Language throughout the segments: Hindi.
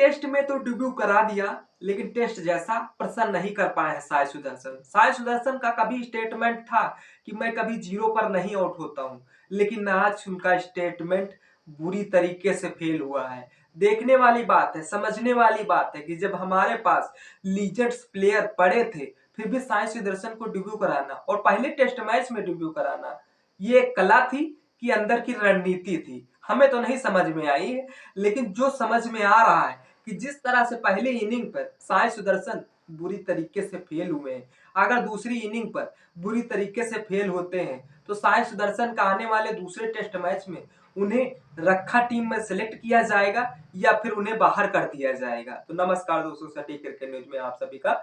टेस्ट में तो डेब्यू करा दिया, लेकिन टेस्ट जैसा प्रदर्शन नहीं कर पाए हैं साई सुदर्शन। साई सुदर्शन का कभी स्टेटमेंट था कि मैं कभी जीरो पर नहीं आउट होता हूं, लेकिन आज उनका स्टेटमेंट बुरी तरीके से फेल हुआ है। देखने वाली बात है, समझने वाली बात है कि जब हमारे पास लीजेंड्स प्लेयर पड़े थे, फिर भी साई सुदर्शन को डेब्यू कराना और पहले टेस्ट मैच में डेब्यू कराना, ये एक कला थी कि अंदर की रणनीति थी। हमें तो नहीं समझ में आई है, लेकिन जो समझ में आ रहा है कि जिस तरह से पहले इनिंग पर साई सुदर्शन बुरी तरीके से फेल हुए हैं, अगर दूसरी इनिंग पर बुरी तरीके से फेल होते हैं तो साई सुदर्शन का आने वाले दूसरे टेस्ट मैच में उन्हें रखा टीम में सिलेक्ट किया जाएगा या फिर उन्हें बाहर कर दिया जाएगा। तो नमस्कार दोस्तों, सटीक क्रिकेट न्यूज में आप सभी का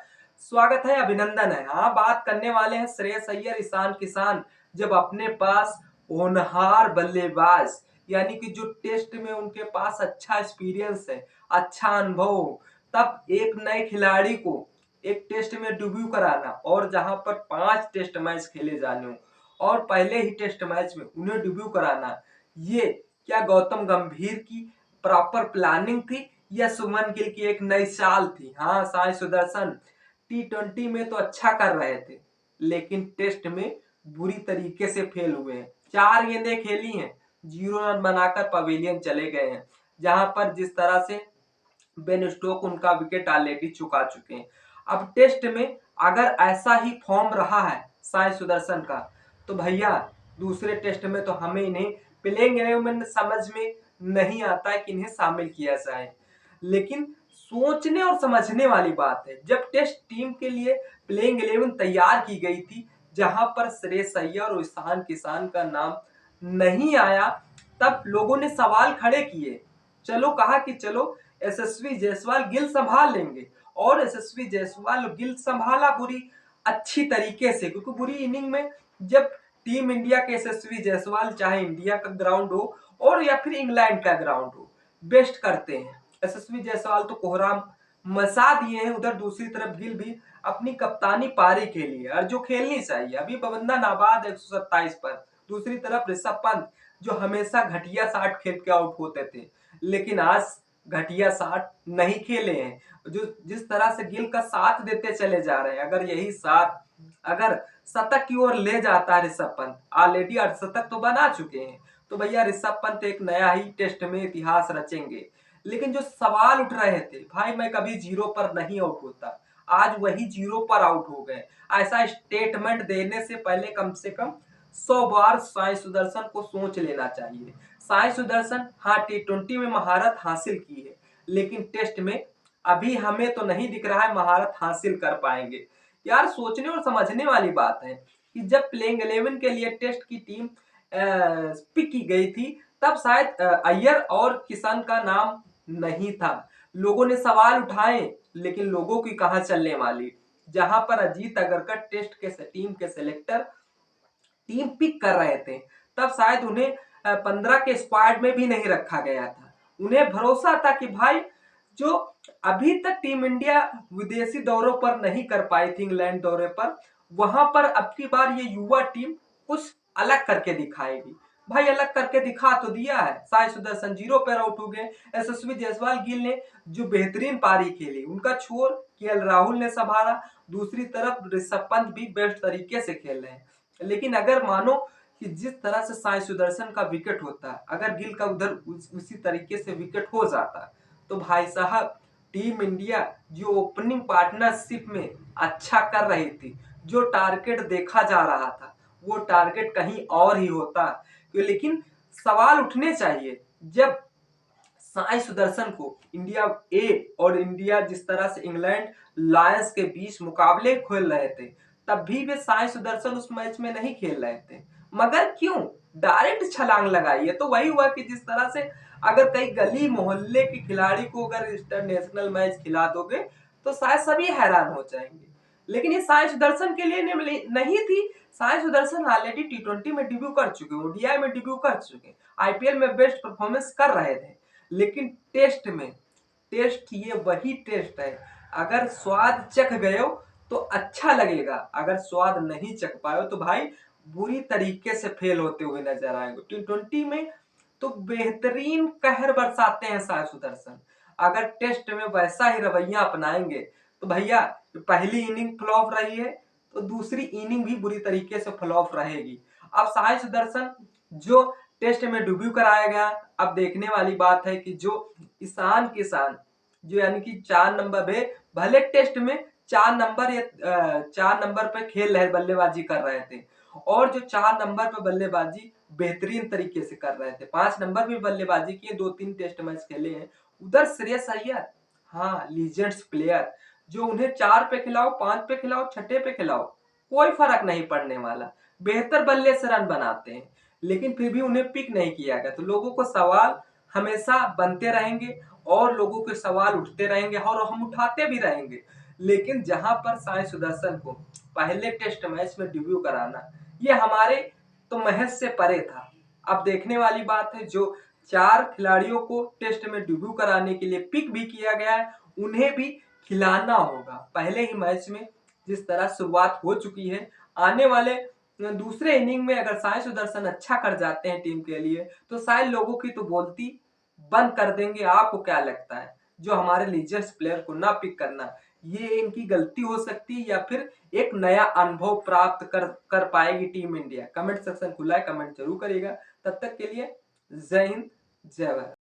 स्वागत है, अभिनंदन है। हाँ, बात करने वाले हैं श्रेयस अय्यर, ईशान किशन। जब अपने पास होनहार बल्लेबाज, यानी कि जो टेस्ट में उनके पास अच्छा एक्सपीरियंस है, अच्छा अनुभव, तब एक नए खिलाड़ी को एक टेस्ट में डेब्यू कराना और जहां पर 5 टेस्ट मैच खेले जाने हो और पहले ही टेस्ट मैच में उन्हें डेब्यू कराना, ये क्या गौतम गंभीर की प्रॉपर प्लानिंग थी या सुमन गिल की एक नई चाल थी? हाँ, साई सुदर्शन T20 में तो अच्छा कर रहे थे, लेकिन टेस्ट में बुरी तरीके से फेल हुए हैं। 4 गेंदें खेली हैं, 0 रन बनाकर पवेलियन चले गए हैं, जहां पर जिस तरह से बेन स्टोक उनका विकेट ऑलरेडी चुका चुके हैं। अब टेस्ट में अगर ऐसा ही फॉर्म रहा है साई सुदर्शन का, तो भैया दूसरे टेस्ट में तो हमें इन्हें प्लेइंग 11 में समझ में नहीं आता है कि इन्हें शामिल किया जाए। लेकिन सोचने और समझने वाली बात है, जब टेस्ट टीम के लिए प्लेइंग 11 तैयार की गई थी, जहां पर श्रेयस अय्यर और ईशान किशन का नाम नहीं आया, तब लोगों ने सवाल खड़े किए। चलो कहा कि चलो यशस्वी जायसवाल गिल संभाल लेंगे, और यशस्वी जायसवाल गिल संभाला बुरी अच्छी तरीके से, क्योंकि बुरी इनिंग में जब टीम इंडिया के यशस्वी जायसवाल, चाहे इंडिया का ग्राउंड हो और या फिर इंग्लैंड का ग्राउंड हो, बेस्ट करते हैं। यशस्वी जायसवाल तो कोहराम मचा दिए हैं, उधर दूसरी तरफ गिल भी अपनी कप्तानी पारी खेली है और जो खेलनी चाहिए। अभी बबंदा नाबाद 127 पर, दूसरी तरफ ऋषभ पंत जो हमेशा घटिया शॉट खेल के आउट होते थे, लेकिन आज घटिया शॉट नहीं खेले हैं। जो जिस तरह से गिल का साथ देते चले जा रहे हैं, अगर यही साथ अगर शतक की ओर ले जाता है ऋषभ पंत, ऑलरेडी 8 शतक तो बना चुके हैं, तो भैया ऋषभ पंत एक नया ही टेस्ट में इतिहास रचेंगे। लेकिन जो सवाल उठ रहे थे, भाई मैं कभी जीरो पर नहीं आउट होता, आज वही जीरो पर आउट हो गए। ऐसा स्टेटमेंट देने से पहले कम से कम 100 बार साई सुदर्शन को सोच लेना चाहिए। साई सुदर्शन हाँ T20 में महारत हासिल की है, लेकिन टेस्ट में अभी हमें तो नहीं दिख रहा है महारत हासिल कर पाएंगे। यार, सोचने और समझने वाली बात है कि जब प्लेइंग 11 के लिए टेस्ट की टीम पिक की गई थी, तब शायद अय्यर और किशन का नाम नहीं था। लोगों ने सवाल उठाए, लेकिन लोगों की कहां चलने वाली। जहां पर अजीत अगरकर टेस्ट के टीम के सिलेक्टर टीम पिक कर रहे थे, तब शायद उन्हें 15 के स्क्वाड में भी नहीं रखा गया था। उन्हें भरोसा था कि भाई जो अभी तक टीम इंडिया विदेशी दौरों पर नहीं कर पाई थी, इंग्लैंड दौरे पर, वहां पर अब की बार ये युवा टीम कुछ अलग करके दिखाएगी। भाई अलग करके दिखा तो दिया है। साई सुदर्शन 0 पर आउट हो गए। यशस्वी जायसवाल गिल ने जो बेहतरीन पारी खेली, उनका छोर केएल राहुल ने संभाला। दूसरी तरफ ऋषभ पंत भी बेस्ट तरीके से खेल रहे हैं। लेकिन अगर मानो कि जिस तरह से साई सुदर्शन का विकेट होता है, अगर गिल का उधर उसी तरीके से विकेट हो जाता, तो भाई साहब टीम इंडिया जो ओपनिंग पार्टनरशिप में अच्छा कर रही थी, जो टारगेट देखा जा रहा था, वो टारगेट कहीं और ही होता। लेकिन सवाल उठने चाहिए, जब साई सुदर्शन को इंडिया ए और इंडिया जिस तरह से इंग्लैंड लायंस के बीच मुकाबले खेल रहे थे, तब भी वे साई सुदर्शन उस मैच में नहीं खेल रहे थे। मगर क्यों डायरेक्ट छलांग लगाई है? तो वही हुआ कि जिस तरह से अगर कई गली मोहल्ले के खिलाड़ी को अगर इंटरनेशनल मैच खिला दोगे, तो शायद सभी हैरान हो जाएंगे। लेकिन ये साई सुदर्शन के लिए नहीं थी। साई सुदर्शन ऑलरेडी T20 में डेब्यू कर चुके, ओडीआई में डेब्यू कर चुके, आईपीएल में बेस्ट परफॉर्मेंस कर रहे थे। लेकिन टेस्ट में, टेस्ट ये वही टेस्ट है, अगर स्वाद चख गए हो तो अच्छा लगेगा, अगर स्वाद नहीं चख पाए तो भाई बुरी तरीके से फेल होते हुए नजर आएंगे। T20 में तो बेहतरीन कहर बरसाते हैं साई सुदर्शन। अगर टेस्ट में वैसा ही रवैया अपनाएंगे तो भैया पहली इनिंग फ्लॉप रही है तो दूसरी इनिंग भी बुरी तरीके से फ्लॉप रहेगी। अब साई सुदर्शन जो टेस्ट में डेब्यू कराया गया, अब देखने वाली बात है कि जो ईशान किशन जो यानी कि 4 नंबर पे भले टेस्ट में 4 नंबर या 4 नंबर पे खेल रहे बल्लेबाजी कर रहे थे और जो 4 नंबर पे बल्लेबाजी बेहतरीन तरीके से कर रहे थे, 5 नंबर भी बल्लेबाजी किए, 2-3 टेस्ट मैच खेले हैं। उधर श्रेयस अय्यर, हाँ लीजेंड्स प्लेयर, जो उन्हें 4 पे खिलाओ, 5 पे खिलाओ, 6 पे खिलाओ, कोई फर्क नहीं पड़ने वाला, बेहतर बल्ले से रन बनाते हैं, लेकिन फिर भी उन्हें पिक नहीं किया गया। तो लोगों को सवाल हमेशा बनते रहेंगे और लोगों के सवाल उठते रहेंगे और हम उठाते भी रहेंगे। लेकिन जहां पर साई सुदर्शन को पहले टेस्ट मैच में डेब्यू कराना, ये हमारे तो महज से परे था। अब देखने वाली बात है, जो 4 खिलाड़ियों को टेस्ट में डेब्यू कराने के लिए पिक भी किया गया है, उन्हें भी खिलाना होगा। पहले ही मैच में जिस तरह शुरुआत हो चुकी है, आने वाले दूसरे इनिंग में अगर साई सुदर्शन अच्छा कर जाते हैं टीम के लिए, तो शायद लोगों की तो बोलती बंद कर देंगे। आपको क्या लगता है, जो हमारे लीजेंड्स प्लेयर को ना पिक करना, ये इनकी गलती हो सकती है या फिर एक नया अनुभव प्राप्त कर पाएगी टीम इंडिया? कमेंट सेक्शन खुला है, कमेंट जरूर करिएगा। तब तक के लिए जय हिंद, जय भारत।